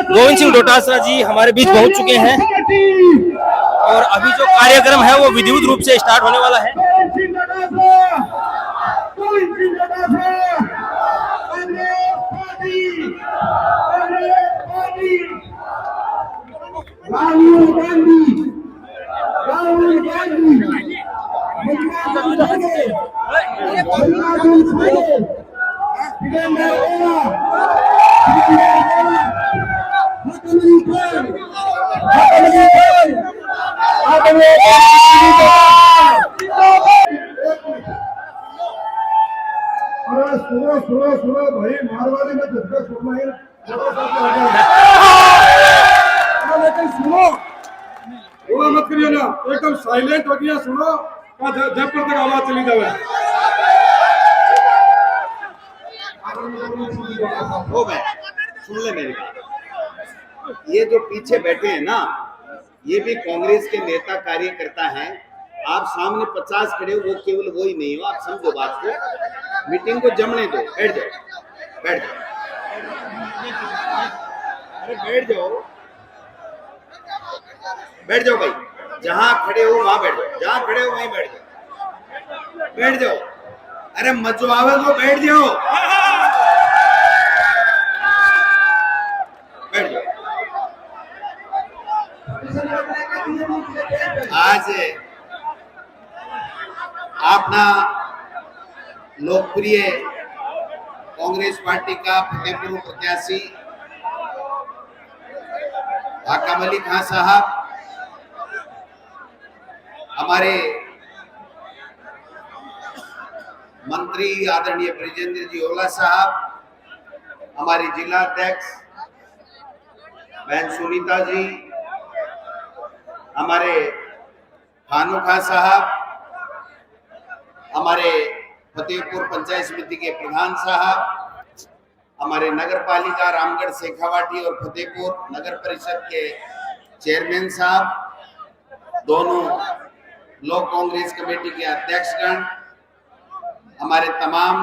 गोविंद सिंह डोटासरा जी हमारे बीच पहुंच चुके हैं और अभी जो कार्यक्रम है वो विधिवत रूप से स्टार्ट होने वाला है। सुनो भाई, मारवाड़ी में झटका छोड़ना है, लेकिन सुनो, बोला मत करिए ना, एकदम साइलेंट हो गया। सुनो जब तक आवाज चली जाए। हो गए, सुन ले मेरी बात। ये जो पीछे बैठे हैं ना, ये भी कांग्रेस के नेता कार्यकर्ता हैं। आप सामने 50 खड़े हो, वो केवल वो ही नहीं हो। आप समझो बात को, मीटिंग को जमने दो। बैठ जाओ, बैठ जाओ, अरे बैठ जाओ, बैठ जाओ भाई। जहां खड़े हो वहां बैठ जाओ, जहां खड़े हो वहीं बैठ जाओ, बैठ जाओ। अरे मजवावे तो बैठ जाओ, बैठ जाओ। आज अपना लोकप्रिय कांग्रेस पार्टी का फतेहपुर प्रत्याशी हाकम अली खान साहब, हमारे मंत्री आदरणीय ब्रिजेंद्र जी ओला साहब, हमारे जिला अध्यक्ष बहन सुनीता जी, हमारे खानू खान साहब, हमारे फतेहपुर पंचायत समिति के प्रधान साहब, हमारे नगर पालिका रामगढ़ शेखावाटी और फतेहपुर नगर परिषद के चेयरमैन साहब, दोनों लोक कांग्रेस कमेटी के अध्यक्षगण, हमारे तमाम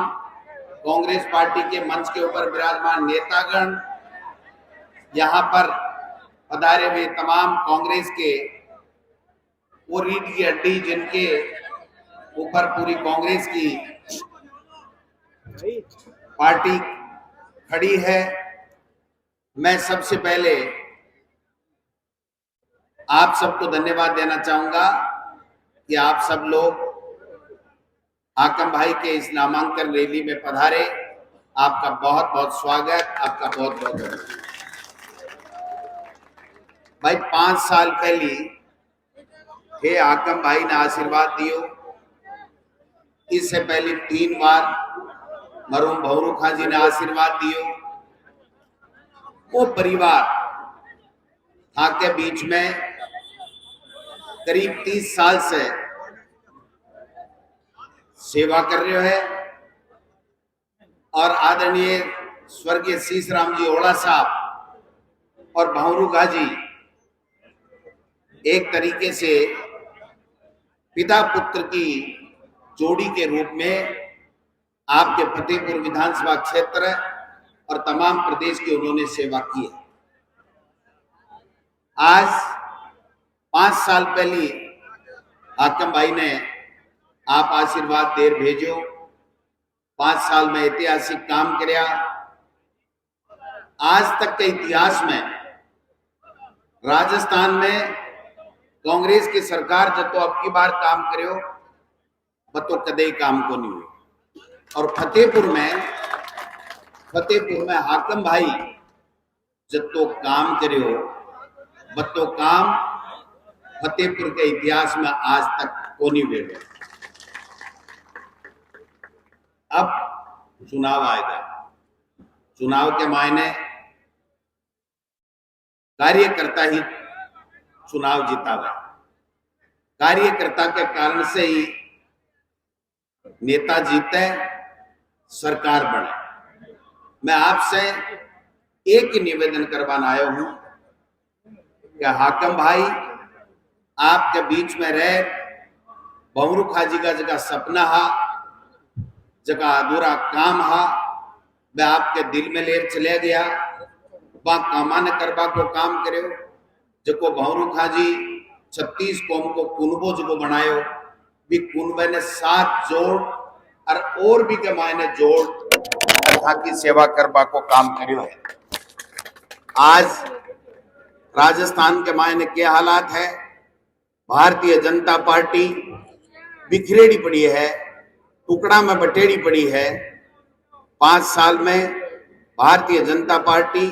कांग्रेस पार्टी के मंच के ऊपर विराजमान नेतागण, यहाँ पर पधारे हुए तमाम कांग्रेस के वो रीढ़ की हड्डी जिनके ऊपर पूरी कांग्रेस की पार्टी खड़ी है। मैं सबसे पहले आप सबको धन्यवाद देना चाहूंगा कि आप सब लोग हाकम भाई के इस नामांकन रैली में पधारे। आपका बहुत बहुत स्वागत, आपका बहुत बहुत धन्यवाद। भाई 5 साल पहले हे हाकम भाई ने आशीर्वाद दियो। इससे पहले 3 बार मरहूम भवरू खां जी ने आशीर्वाद दियो। वो परिवार था के बीच में करीब 30 साल से सेवा कर रहे है और आदरणीय स्वर्गीय शीश राम जी ओड़ा साहब और भवरू गाजी एक तरीके से पिता पुत्र की जोड़ी के रूप में आपके फतेहपुर विधानसभा क्षेत्र और तमाम प्रदेश की उन्होंने सेवा की है। आज 5 साल पहले हाकम भाई ने आप आशीर्वाद देर भेजो। 5 साल में ऐतिहासिक काम किया। आज तक के इतिहास में राजस्थान में कांग्रेस की सरकार जब तो अब की बार काम करो बतो कदे काम को नहीं हुई। और फतेहपुर में हाकम भाई जब तो काम करो बतो काम फतेहपुर के इतिहास में आज तक को नहीं हुए। अब चुनाव आएगा। चुनाव के मायने कार्यकर्ता ही चुनाव जीतागा। कार्यकर्ता के कारण से ही नेता जीते, सरकार बने। मैं आपसे एक ही निवेदन करवाना आया हूं कि हाकिम भाई आपके बीच में रह भंवरू खाजी का जगह सपना हा, जगह अधूरा काम हा, वह आपके दिल में लेर चले गया, वह कामान करवा को काम करे जो भंवरू खाजी 36 कौम को कुनबो जो बनायो भी कुनबे ने 7 जोड़ और भी के मायने जोड़ कथा की सेवा करवा को काम करियो है। आज राजस्थान के मायने क्या हालात है, भारतीय जनता पार्टी बिखरेड़ी पड़ी है, टुकड़ा में बटेड़ी पड़ी है। 5 साल में भारतीय जनता पार्टी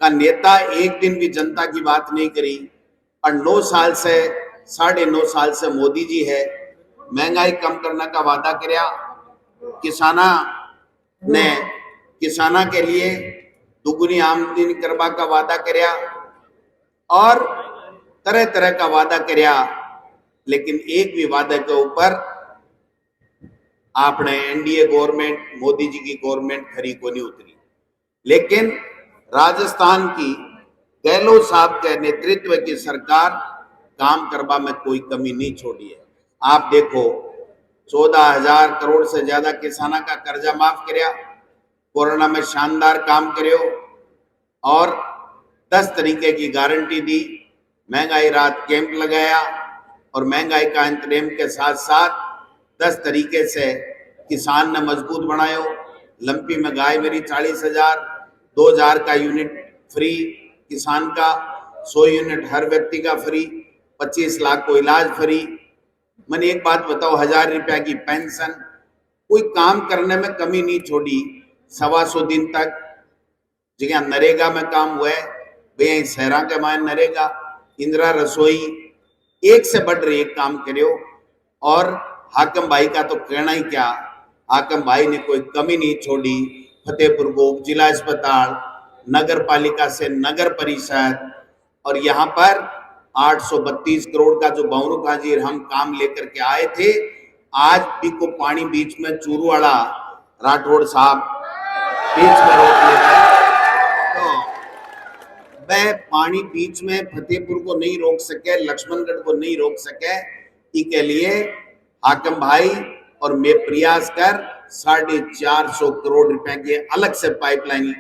का नेता एक दिन भी जनता की बात नहीं करी और 9 साल से 9.5 साल से मोदी जी है महंगाई कम करने का वादा करया, किसाना के लिए दुगुनी आमदनी करवा का वादा करया और तरह तरह का वादा करया, लेकिन एक भी वादे के ऊपर आपने एनडीए गवर्नमेंट मोदी जी की गवर्नमेंट खरी को नहीं उतरी। लेकिन राजस्थान की गहलोत साहब के नेतृत्व की सरकार काम करवा में कोई कमी नहीं छोड़ी है। आप देखो 14,000 करोड़ से ज्यादा किसाना का कर्जा माफ करया, कोरोना में शानदार काम करियो और 10 तरीके की गारंटी दी, महंगाई राहत कैंप लगाया और महंगाई का अंतरिम के साथ साथ 10 तरीके से किसान ने मजबूत बनायो। लंपी में गाय मेरी 40,000, 2,000 का यूनिट फ्री किसान का, 100 यूनिट हर व्यक्ति का फ्री, 25 लाख को इलाज फ्री। मैंने एक बात बताओ, 1,000 रुपया की पेंशन, कोई काम करने में कमी नहीं छोड़ी। 125 दिन तक जगह नरेगा में काम हुआ है, भैया शहरा के मायने नरेगा, इंदिरा रसोई, एक से बढ़ रही एक काम करियो। और हाकिम भाई का तो कहना ही क्या, हाकिम भाई ने कोई कमी नहीं छोड़ी। फतेहपुर को उप जिला अस्पताल, नगर पालिका से नगर परिषद, और यहाँ पर 832 करोड़ का जो भंवरू खाजी हम काम लेकर के आए थे, आज भी को पानी बीच में चूरू वाला राठौड़ साहब बीच में रोक ले रहे, तो वह पानी बीच में फतेहपुर को नहीं रोक सके, लक्ष्मणगढ़ को नहीं रोक सके। इसके लिए हाकिम भाई और मैं प्रयास कर 450 करोड़ रुपए के अलग से पाइपलाइन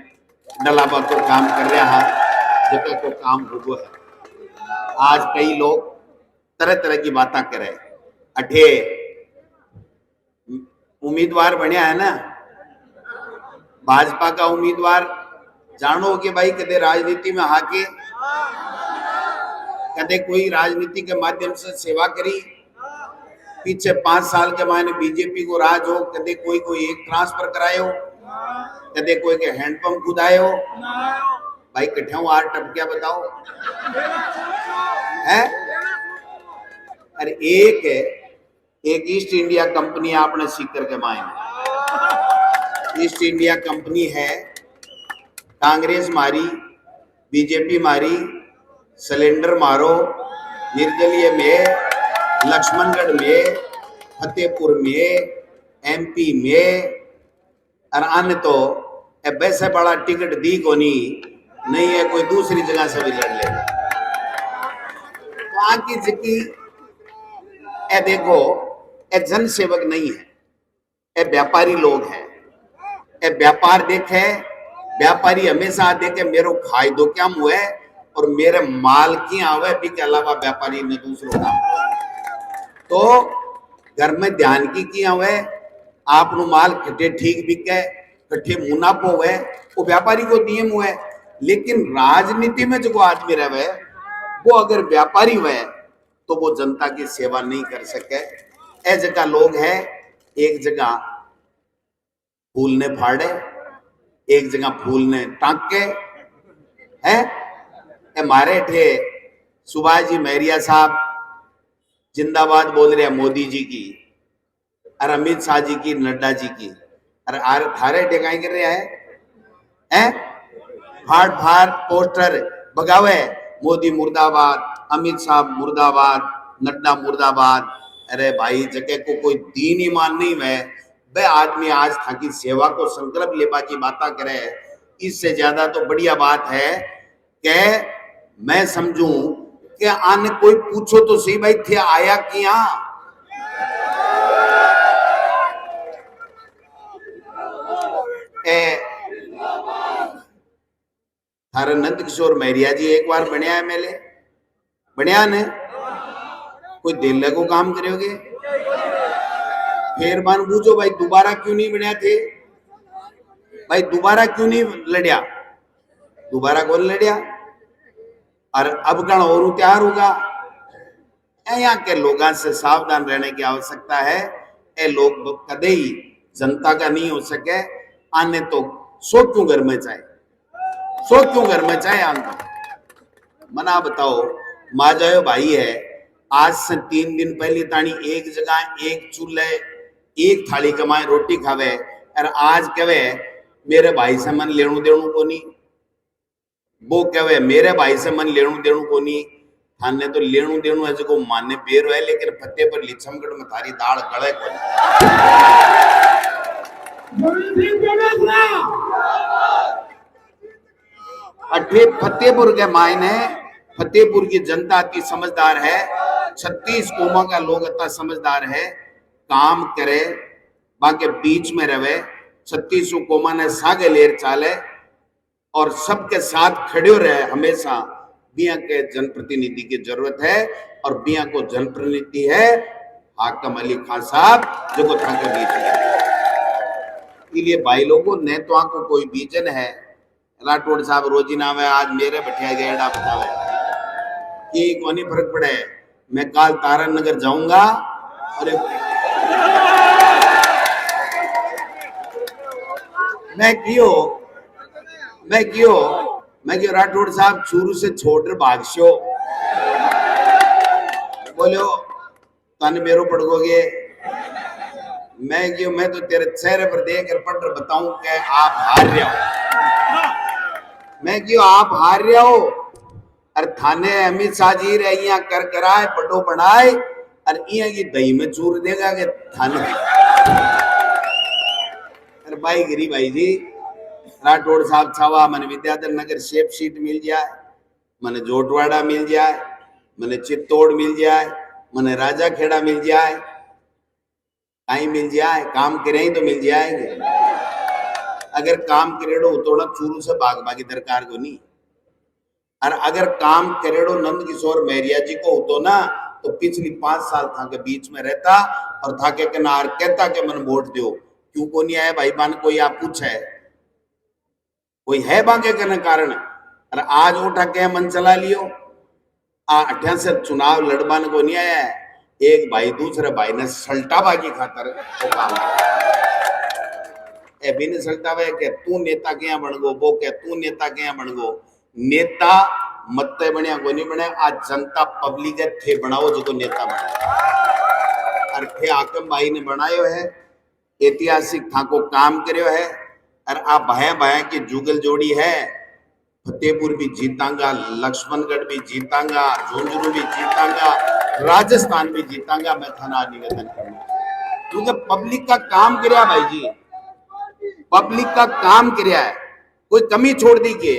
डलावा को काम कर रहा है, जगह को काम हो है। आज कई लोग तरह तरह की बातें करे, अठे उम्मीदवार बनया है ना भाजपा का उम्मीदवार, जानो कि भाई कदे राजनीति में आके कदे कोई राजनीति के माध्यम से सेवा करी, पीछे 5 साल के मायने बीजेपी को राज हो, कदे कोई एक ट्रांसफर करायो, कदे कोई के हैंडपंप खुदायो, भाई कठिया आर टपकिया बताओ है। अरे एक ईस्ट इंडिया कंपनी आपने सीकर के मायने, ईस्ट इंडिया कंपनी है, कांग्रेस मारी, बीजेपी मारी, सिलेंडर मारो, निर्दलीय में, लक्ष्मणगढ़ में, फतेहपुर में, एमपी में, और अन्य तो वैसे बड़ा टिकट दी को नहीं है, कोई दूसरी जगह से भी लड़ लेगा। तो आगे जिकी ए देखो, ए जन सेवक नहीं है, ए व्यापारी लोग हैं। ए व्यापार देखे, व्यापारी हमेशा देखे मेरो फायदो क्या हुआ है और मेरे माल की आवे भी के अलावा व्यापारी ने दूसरों का, तो घर में ध्यान की आवे, आप माल कटे ठीक बिके, कट्ठे मुनाफो है, वो व्यापारी को नियम हुआ है। लेकिन राजनीति में जो आदमी रहे वो अगर व्यापारी हुए तो वो जनता की सेवा नहीं कर सके। ए जगह लोग है, एक जगह फूल ने फाड़े, एक जगह फूल ने टांके है। हमारे थे सुभाष जी महरिया साहब जिंदाबाद बोल रहे हैं मोदी जी की, और अमित शाह जी की, नड्डा जी की, और थारे टेकाई कर रहे हैं, फाड़ पोस्टर भगावे, मोदी मुर्दाबाद, अमित शाह मुर्दाबाद, नड्डा मुर्दाबाद। अरे भाई जगह को कोई दीन ईमान नहीं है, वह आदमी आज था कि सेवा को संकल्प लेवा की बात करे, इससे ज्यादा तो बढ़िया बात है कि मैं समझूं कि आने कोई पूछो तो सही भाई थे आया किया, थारे नंद किशोर मैरिया जी एक बार बनया एमएलए बनया ने कोई दिल लगो काम करोगे, फिर मान पूछो भाई दोबारा क्यों नहीं बनया थे, भाई दोबारा क्यों नहीं लड़िया, दोबारा कौन लड़िया, और अब कण और तैयार होगा। यहाँ के लोगों से सावधान रहने की आवश्यकता है। ये लोग कदे ही जनता का नहीं हो सके, आने तो सो क्यों घर में चाहे, सो क्यों घर में चाहे आन तो मना बताओ। माजायो भाई है, आज से 3 दिन पहले तानी एक जगह एक चूल्हे एक थाली कमाए रोटी खावे, और आज कहे मेरे भाई से मन लेणु देणु को नहीं, वो कहे मेरे भाई से मन लेणु देणु को नहीं। थाने तो लेणु देणु है जो माने बेरो है, लेकिन फतेह पर लिचमगढ़ में थारी दाल गले को अठे फतेहपुर के मायने, फतेहपुर की जनता अति समझदार है, 36 कौमा का लोग अति समझदार है, काम करे बाकी बीच में रहे, 36 कौमा ने सागे लेर चाले और सबके साथ खड़े रहे हमेशा। बिया के जनप्रतिनिधि की जरूरत है, और बिया को जनप्रतिनिधि है हाकम अली खान साहब जो को था के बीच में। इसलिए भाई लोगों ने तो आंखों कोई बीजन है, राठौड़ साहब रोजी नाम है, आज मेरे बैठे गेड़ा बतावे कि कोनी फर्क पड़े। मैं काल तारण नगर जाऊंगा और मैं क्यों राठौड़ साहब शुरू से छोड़ भागशो बोलो तन मेरो पड़ोगे, मैं तो तेरे चेहरे पर देख कर पढ़ बताऊं कि आप हार रहे हो, मैं क्यों आप हार रहे हो। अरे थाने अमित शाह जी रे यहाँ कर कराए पटो बनाए और यहाँ की दही में चूर देगा कि थाने। अरे भाई गिरी भाई जी, राठौड़ साहब छावा मन विद्याधर नगर शेप सीट मिल जाए, मने जोटवाड़ा मिल जाए, मने चित्तौड़ मिल जाए, मने राजा खेड़ा मिल जाए, कहीं मिल जाए, काम करें तो मिल जाएंगे। अगर काम करेड़ो तो ना चूरू से भाग भागी दरकार को नहीं, और अगर काम करेड़ो नंद किशोर मैरिया जी को होतो ना तो पिछली 5 साल था के बीच में रहता और था के किनार कहता के मन वोट दो, क्यों को नहीं आया भाई मान कोई आप पूछ है, कोई है बांगे करने कारण। और आज उठा के मन चला लियो, 18 से चुनाव लड़बान को नहीं आया है, एक भाई दूसरे भाई ने सल्टाबाजी खातर वो काम ए भी ने सल्टावे के तू नेता क्या बन गो, वो के तू नेता क्या बन गो। नेता मत्ते बनिया को नहीं बने, आज जनता पब्लिक थे बनाओ जो नेता बने। और थे हाकिम भाई ने बनायो है, ऐतिहासिक था को काम करियो है, और आप भाया भाया की जुगल जोड़ी है। फतेहपुर भी जीतांगा, लक्ष्मणगढ़ भी जीतांगा, झुंझुनू भी जीतांगा, राजस्थान भी जीतांगा। मैं थाना निवेदन करूंगा क्योंकि पब्लिक का काम किया भाई जी, पब्लिक का काम किया है, कोई कमी छोड़ दी के।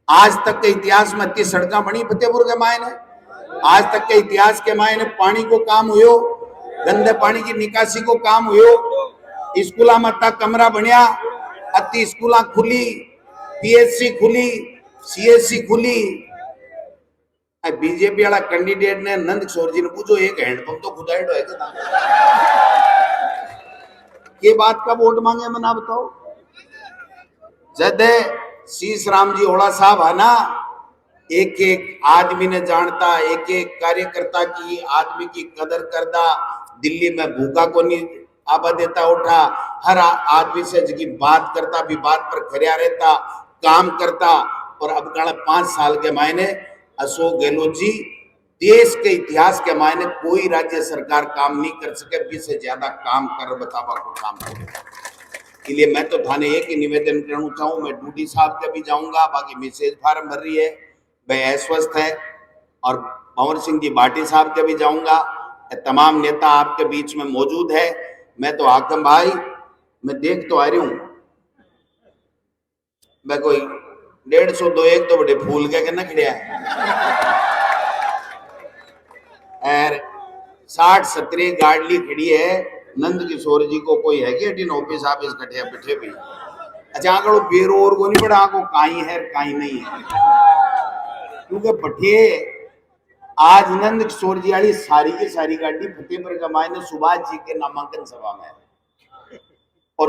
आज तक के इतिहास में 30 सड़कें बनी फतेहपुर के मायने, आज तक के इतिहास के मायने पानी को काम हुयो, गंदे पानी की निकासी को काम हुयो, स्कूल में तक कमरा बनया, अति स्कूल खुली, पीएचसी खुली, सीएससी खुली। बीजेपी वाला कैंडिडेट ने नंद किशोर जी ने पूछो एक हैंडपंप तो खुदाई है ये बात का वोट मांगे मना बताओ। जद शीश राम जी होड़ा साहब है ना, एक एक आदमी ने जानता, एक एक कार्यकर्ता की आदमी की कदर करता, दिल्ली में भूखा को नहीं आबा देता उठा, हर आदमी से जगी बात करता, भी बात पर खरिया रहता, काम करता। और अब 5 साल के मायने अशोक गहलोत जी देश के इतिहास के मायने कोई राज्य सरकार काम नहीं कर सके, 20 से ज्यादा काम कर बतावा को काम करे। इसलिए मैं तो थाने एक ही निवेदन करना चाहूँ, मैं डूडी साहब के भी जाऊंगा, बाकी मैसेज फार्म भर रही है, वह अस्वस्थ है, और भंवर सिंह जी भाटी साहब के भी जाऊंगा, तमाम नेता आपके बीच में मौजूद है। मैं तो हाकिम भाई मैं देख तो आ रही हूं, मैं कोई 150 दो एक तो बड़े फूल के ना खड़िया और 60-70 गाड़ी खड़ी है। नंद किशोर जी को कोई है कि ऑफिस ऑफिस कटे बैठे भी। अच्छा आगे बेरो और को नहीं पड़ा को काई है काई नहीं है, क्योंकि बठे आज नंद किशोर जी वाली सारी की सारी गाड़ी फतेहपुर का मायने सुभाष जी के नामांकन सभा में, और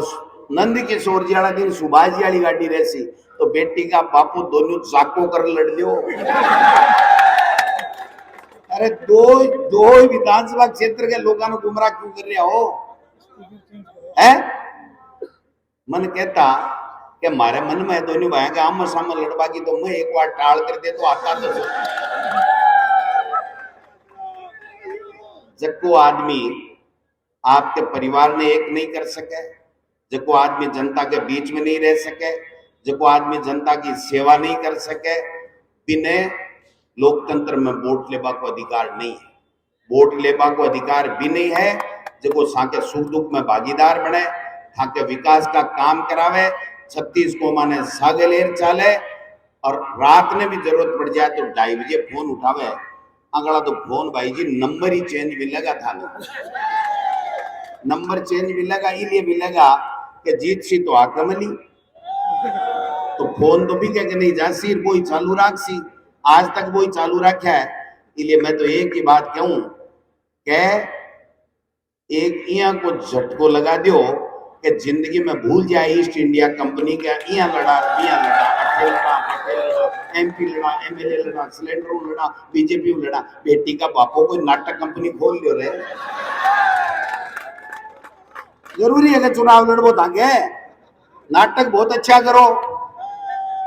नंद किशोर जी वाला दिन सुभाष जी वाली गाड़ी रहसी तो बेटी का बापू दोनों जाको कर लड़ लियो। अरे दो विधानसभा क्षेत्र के लोगों को गुमराह क्यों कर रहे हो है? मन कहता कि हमारे मन में दोनों भाई का आम सामने लड़वा की तो मैं एक बार टाल कर दे तो आता तो जको आदमी आपके परिवार ने एक नहीं कर सके, जको आदमी जनता के बीच में नहीं रह सके, जको आदमी जनता की सेवा नहीं कर सके, बिना लोकतंत्र में वोट लेबा को अधिकार नहीं है। वोट लेबा को अधिकार भी नहीं है जको साके सुख दुख में भागीदार बने, साके विकास का काम करावे, 36 को माने सागलेर चाले, और रात में भी जरूरत पड़ जाए तो 2:30 बजे फोन उठावे। अगला तो फोन भाई जी नंबर ही चेंज मिलेगा था ना, नंबर चेंज मिलेगा इसलिए मिलेगा कि जीत सी तो आकमली, तो फोन तो भी कह नहीं जा सी कोई चालू राख सी, आज तक वही चालू रखा है। इसलिए मैं तो एक ही बात कहूं कि एक यहाँ को झटको लगा दो कि जिंदगी में भूल जाए ईस्ट इंडिया कंपनी का यहाँ लड़ा अठेल लड़ा MP लड़ा MLA लड़ा सिलेंडर लड़ा बीजेपी लड़ा, बेटी का बापो कोई नाटक कंपनी खोल लियो रे। जरूरी है कि चुनाव लड़बो ताके नाटक बहुत अच्छा करो।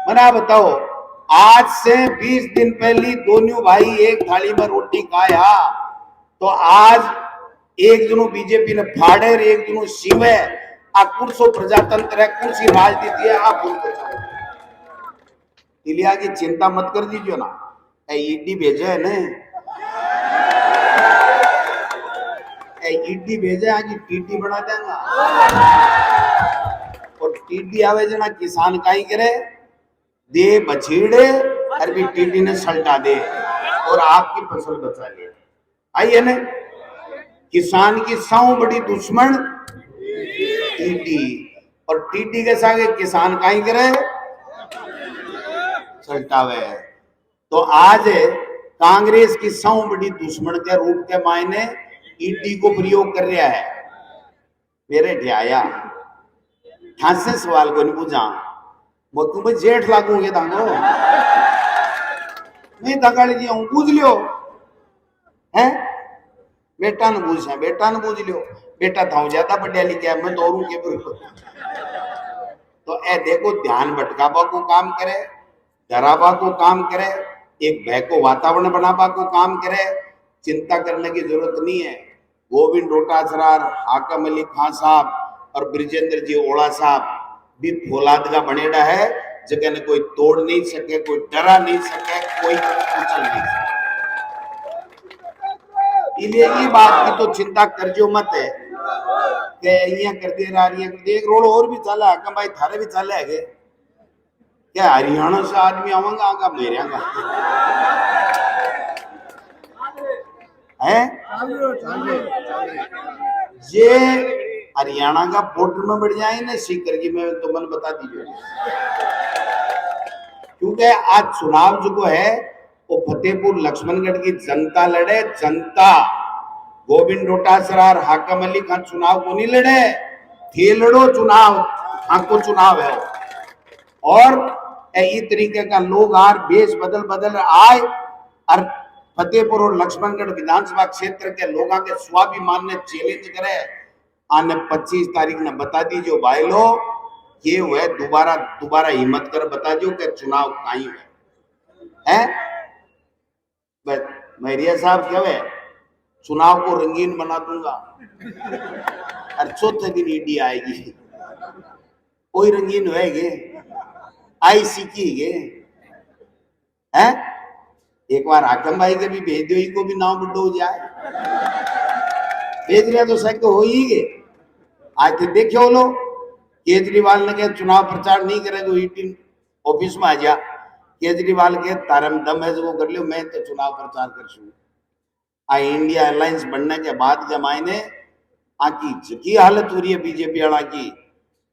मना बताओ आज से 20 दिन पहले दोनों भाई एक थाली में रोटी खाया तो आज एक जनो बीजेपी ने फाड़े और एक जनो सीवे। आ कुर्सो प्रजातंत्र है, कुर्सी राजनीति है, आप बोल इलिया की चिंता मत कर दीजिए ना, ईडी भेजा है ना, ईडी भेजा है टीटी बना देगा, और टीटी आवे जना किसान का ही करे दे बछीड़े और भी टीटी ने सल्टा दे और आपकी फसल बचा ले। आइए ना, किसान की सौ बड़ी दुश्मन टीटी, और टीटी के साथ किसान का ही करे सल्टावे। तो आज कांग्रेस की सौ बड़ी दुश्मन के रूप के मायने ईडी को प्रयोग कर रहा है। मेरे ढियाया ठासे सवाल को नहीं पूछा वो तुम जेठ लागूंगे दांगो नहीं दगाड़ी जी बूझ लियो है, बेटा ने पूछा बेटा ने बूझ लियो, बेटा था ज्यादा पढ़िया लिखा है मैं दौड़ू के तो ए देखो ध्यान भटकावा को काम करे, डरावा को काम करे, एक भय को वातावरण बनावा को काम करे। चिंता करने की जरूरत नहीं है। गोविंद डोटासरा, हाकम अली खान साहब और ब्रिजेंद्र जी ओला साहब भी फौलाद का बनेड़ा है, जगह ने कोई तोड़ नहीं सके, कोई डरा नहीं सके, कोई कुचल नहीं सके। इसलिए ये बात की तो चिंता कर जो मत है कि यहाँ कर दे रहा है, एक रोड और भी चला है भाई, थारे भी चले है क्या हरियाणा से आदमी आवांगा आगा मेरे आगा है ये हरियाणा का बॉर्डर में बढ़ जाए ना सीकर की, मैं तो मन बता दीजिए, क्योंकि आज चुनाव जो है वो फतेहपुर लक्ष्मणगढ़ की जनता लड़े। जनता गोविंद डोटासरा और हाकम अली खान चुनाव को नहीं लड़े, थे लड़ो चुनाव, आपको चुनाव है। और इस तरीके का लोग आर बेस बदल बदल आए और फतेहपुर और लक्ष्मणगढ़ विधानसभा क्षेत्र के लोगों के स्वाभिमान ने चैलेंज करे। आने 25 तारीख ने बता दीजिए भाई लो ये हुए, दोबारा हिम्मत कर बता दो कि चुनाव कहीं है। मैरिया साहब कहे चुनाव को रंगीन बना दूंगा और चौथे दिन ईडी आएगी, कोई रंगीन होएगे आई सीखी है। एक बार हाकम भाई के भी भेज दो, को भी नाम बुड्ढो हो जाए, भेज रहे तो सही तो हो ही गए। आज तो देखे हो लो केजरीवाल ने कहा चुनाव प्रचार नहीं करेगा, 18 ऑफिस में आ जा। केजरीवाल के तारम दम है जो कर लियो, मैं तो चुनाव प्रचार कर सू। आ इंडिया अलायंस बनने के बाद के मायने आकी जकी हालत हो रही है बीजेपी वाला की,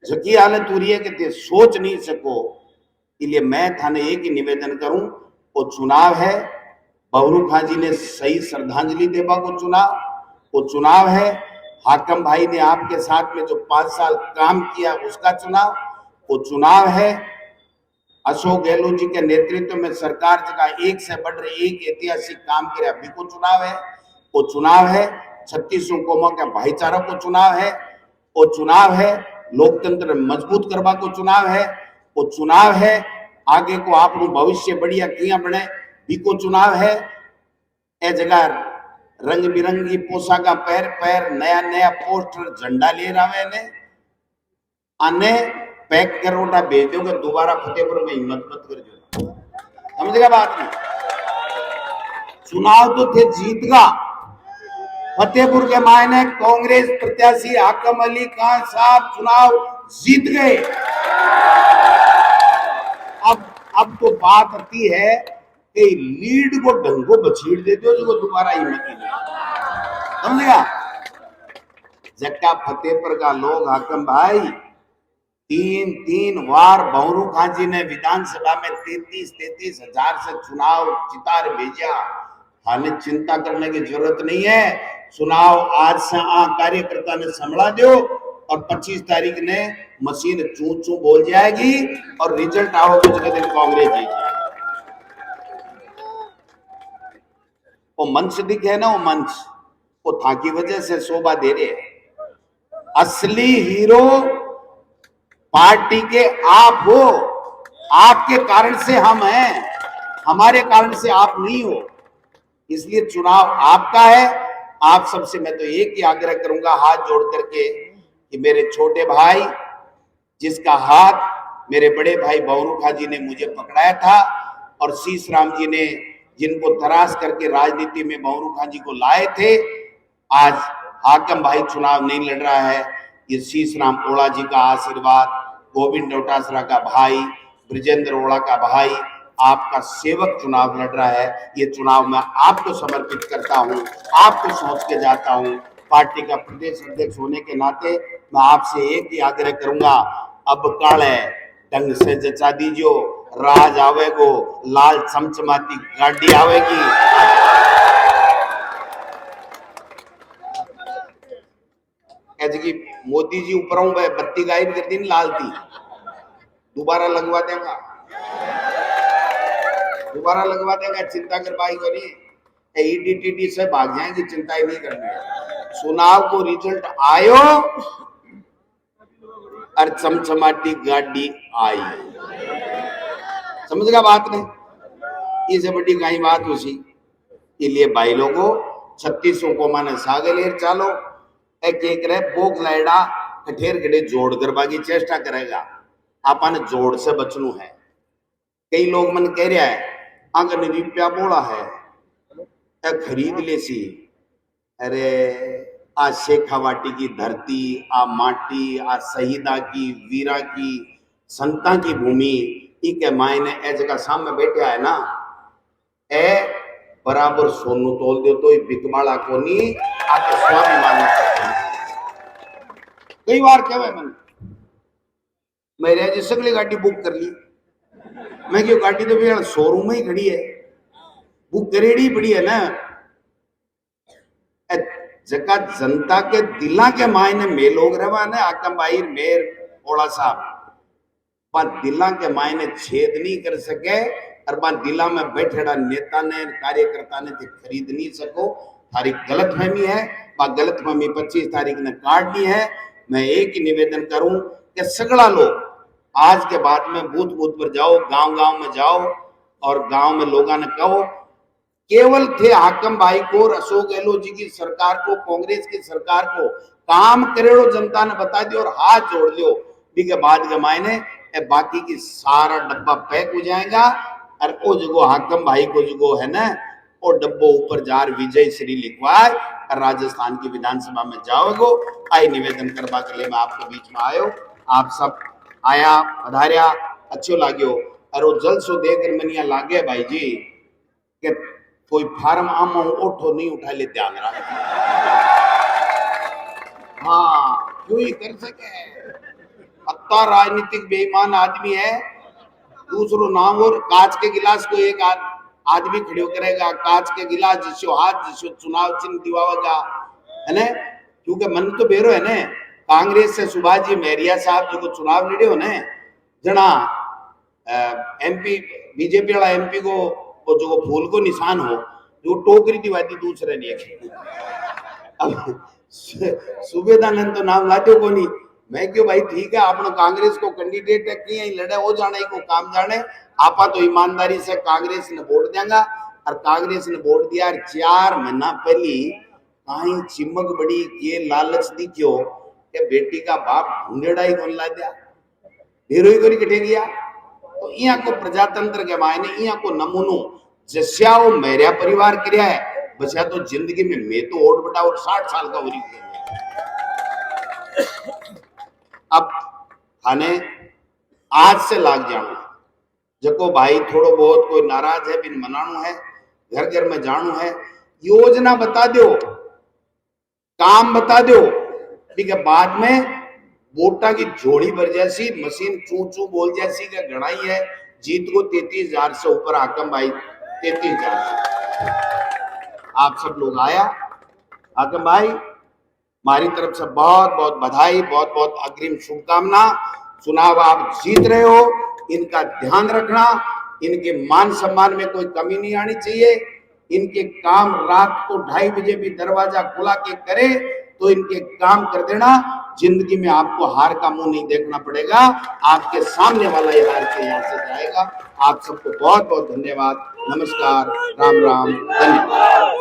जकी हालत हो रही है कि ते सोच नहीं सको। इसलिए मैं थाने एक ही निवेदन करूं, वो चुनाव है, बबरू खां जी ने सही श्रद्धांजलि देवा को चुनाव, वो चुनाव है। हाकम भाई ने आपके साथ में जो 5 साल काम किया उसका चुनाव, वो चुनाव है। अशोक गहलोत जी के नेतृत्व में सरकार का एक से बढ़कर एक ऐतिहासिक काम किया, अभी को चुनाव है, वो चुनाव है। 36 कौमों के भाईचारा को चुनाव है, वो चुनाव है। लोकतंत्र मजबूत करवा को चुनाव है, वो चुनाव है। आगे को आप भविष्य बढ़िया किया बने भी को चुनाव है। ए जगह रंग बिरंगी पोशाका पैर पैर नया नया पोस्टर झंडा ले रहा ने आने पैक करोड़ा भेज दोगे, दोबारा फतेहपुर में हिम्मत मत कर जो, समझेगा बात नहीं। चुनाव तो थे जीतगा, फतेहपुर के मायने कांग्रेस प्रत्याशी हाकम अली खान साहब चुनाव जीत गए। अब तो बात आती है कि लीड को ढंगो बछीड़ देते हो जो दोबारा हिम्मत नहीं, समझेगा। जक्का फतेहपुर का लोग हाकम भाई 3 बार बबरू खां जी ने विधानसभा में 33 हजार से चुनाव जितार भेजा। हमें चिंता करने की जरूरत नहीं है। चुनाव आज से कार्यकर्ता ने संभला दो और 25 तारीख ने मशीन चू चू बोल जाएगी और रिजल्ट आओ कुछ के दिन कांग्रेस जीत जाएगी। वो मंच दिखे ना, वो मंच वो था की वजह से शोभा दे रहे। असली हीरो पार्टी के आप हो, आपके कारण से हम हैं, हमारे कारण से आप नहीं हो। इसलिए चुनाव आपका है। आप सबसे मैं तो एक ही आग्रह करूंगा हाथ जोड़ करके कि मेरे छोटे भाई, जिसका हाथ मेरे बड़े भाई बबरू खां जी ने मुझे पकड़ाया था और शीश राम जी ने जिनको तराश करके राजनीति में बबरू खां जी को लाए थे, आज हाकम भाई चुनाव नहीं लड़ रहा है। ये शीश राम ओला जी का आशीर्वाद, गोविंद डोटासरा का भाई, ब्रिजेंद्र ओला का भाई, आपका सेवक चुनाव लड़ रहा है। ये चुनाव मैं आपको समर्पित करता हूं, आपको सौंप के जाता हूं। पार्टी का प्रदेश अध्यक्ष होने के नाते मैं आपसे एक ही आग्रह करूंगा, अब काल है ढंग से जचा दीजियो, राज आवेगो, लाल चमचमाती गाड़ी आवेगी। मोदी जी ऊपर बत्ती गायब कर दी लाल थी, दोबारा लगवा देगा, दोबारा लगवा देगा। चिंता कर भाई को नहीं, ईडीटीटी से भाग जाएंगे, चिंता ही नहीं करनी। चुनाव को रिजल्ट आयो और चमचमाटी गाड़ी आई, समझ गया बात नहीं। इससे बड़ी कहीं बात उसी के लिए भाई लोगों 36 को माने सागलेर चालो एक एक रे बोक लाइडा कठेर गड़े जोड़ करवा की चेष्टा करेगा। अपन जोड़ से बचनू है। कई लोग मन कह रहा है अगर रुपया बोला है खरीद ले सी, अरे आ शेखावाटी की धरती, आ माटी, आ शहीदा की, वीरा की, संता की भूमि, इके मायने ए जगह सामने बैठा है ना, ए बराबर सोनू तोल दो तो बिकबाड़ा को नहीं आके स्वाभिमान। कई बार क्या है मैं सगली गाड़ी बुक कर ली, मैं क्यों गाड़ी तो भैया शोरूम में ही खड़ी है, बुक करेड़ी पड़ी है ना। जगह जनता के दिला के मायने में लोग रवा ने हाकम भाई मेर ओला साहब पर दिला के मायने छेद नहीं कर सके और बा दिला में बैठेड़ा नेता ने कार्यकर्ता ने खरीद नहीं सको। थारी गलत फहमी है, बा गलत फहमी 25 तारीख ने काटनी है। मैं एक ही निवेदन करूं कि सगड़ा लोग आज के बाद में बूथ बूथ पर जाओ, गांव गांव में जाओ और गांव में लोगों ने कहो केवल थे हाकम भाई को और अशोक गहलोत जी की सरकार को, कांग्रेस की सरकार को काम करेड़ो जनता ने बता दियो और हाथ जोड़ लियो भी के बाद के मायने बाकी की सारा डब्बा पैक हो जाएगा और वो जो हाकम भाई को जो है ना वो डब्बो ऊपर जार विजय श्री लिखवाए और राजस्थान की विधानसभा में जाओगो। आई निवेदन करवा के लिए मैं आपके बीच में आयो। आप सब आया पधारिया अच्छो लाग्यो और वो जल सो देकर मनिया लागे भाई जी कि कोई फार्म आम ओठो नहीं उठा ले ध्यान रख। हाँ क्यों ही कर सके, अत्ता राजनीतिक बेईमान आदमी है। दूसरो नाम और कांच के गिलास को एक आदमी खड़ो करेगा, कांच के गिलास जिसो हाथ जिसो चुनाव चिन्ह दिवावेगा है ना, क्योंकि मन तो बेरो है ना। कांग्रेस से सुभाष जी मेहरिया साहब जो चुनाव लड़े हो ना, जना एमपी बीजेपी वाला एमपी को वो जो फूल को निशान हो जो टोकरी दिवाती दूसरे ने अब सुबेदानंद तो नाम लाते को नहीं। मैं क्यों भाई ठीक है आपने कांग्रेस को कैंडिडेट है कि लड़े हो जाने को काम जाने, आपा तो ईमानदारी से कांग्रेस ने वोट देंगा और कांग्रेस ने वोट दिया। 4 महीना पहले कहीं चिमक बड़ी ये लालच दिखो कि बेटी का बाप ढूंढेड़ा ही कौन ला दिया, ढेरों ही कोई कटे गया। तो यहाँ को प्रजातंत्र के मायने यहाँ को नमूनो जस्या वो मेरा परिवार क्रिया है बचा तो जिंदगी में मैं तो ओट बटा और 60 साल का हो रही हूँ। अब खाने आज से लाग जाना जको भाई थोड़ो बहुत कोई नाराज है बिन मनाणु है, घर घर में जाणु है, योजना बता दो, काम बता दो, ठीक है। बाद में वोटा की जोड़ी भर जैसी मशीन चू चू बोल जैसी का गणाई है, जीत को 33,000 से ऊपर हाकम भाई 33,000 से। आप सब लोग आया हाकम भाई हमारी तरफ से बहुत बहुत बधाई, बहुत बहुत अग्रिम शुभकामना। चुनाव आप जीत रहे हो, इनका ध्यान रखना, इनके मान सम्मान में कोई कमी नहीं आनी चाहिए। इनके काम रात को 2:30 बजे भी दरवाजा खुला के करे तो इनके काम कर देना। जिंदगी में आपको हार का मुंह नहीं देखना पड़ेगा, आपके सामने वाला ये हार के यहाँ से जाएगा। आप सबको बहुत बहुत धन्यवाद, नमस्कार, राम राम, धन्यवाद।